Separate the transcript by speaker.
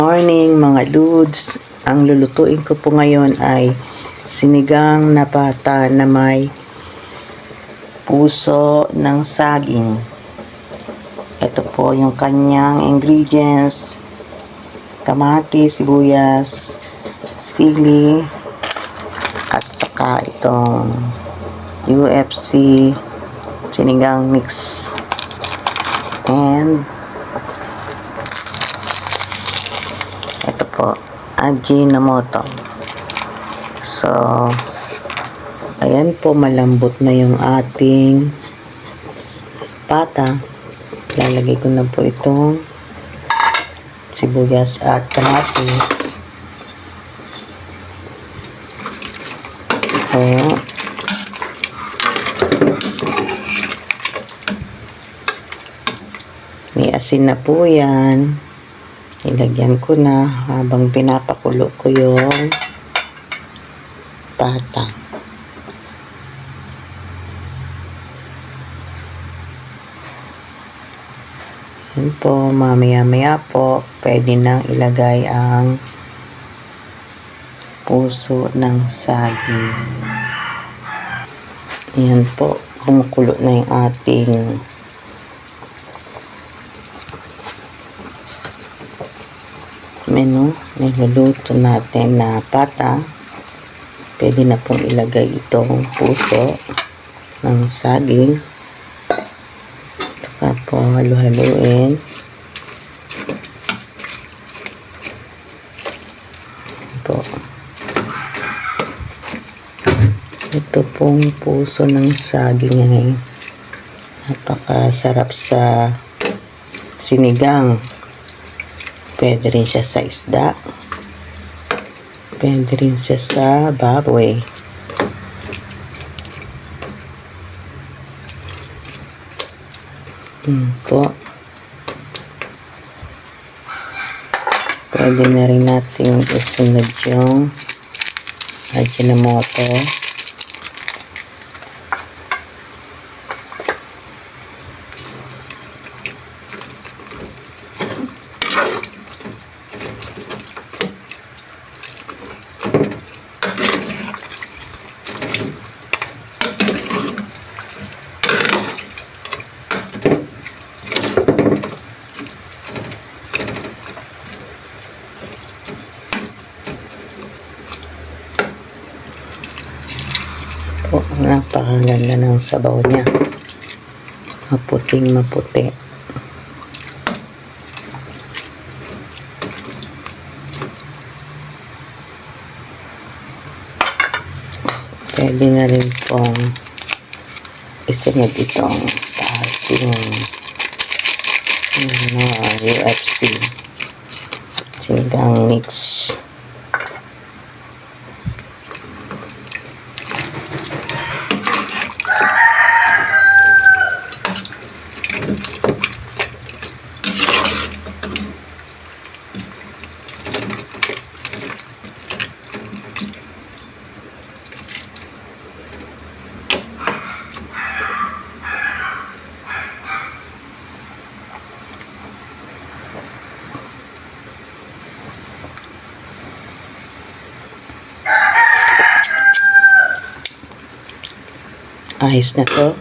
Speaker 1: Morning mga Lods, ang lulutuin ko po ngayon ay sinigang na pata na may puso ng saging. Ito po yung kanyang ingredients: kamatis, sibuyas, sili, at saka itong UFC sinigang mix, and ito po, Ajinomoto. So, ayan po, malambot na yung ating pata. Lalagay ko na po itong sibuyas at kamatis. O, may asin na po yan. Ilagyan ko na habang pinapakulo ko yung pata. Yan po, mamaya-maya po, pwede nang ilagay ang puso ng saging. Yan po, kumukulo na yung ating niluluto natin na pata. Pwede na pong ilagay itong puso ng saging. Saka po halu-haluin. Ito pong puso ng saging ay napakasarap sa sinigang. Pwede rin siya sa isda. Pwede rin siya sa baboy. Po. Pwede na rin natin isunod yung Ajinomoto. Po, napakaganda ng sabaw niya. Maputing maputi. Pwede na rin pong isunod itong ating UFC sinigang mix. Ayos na to.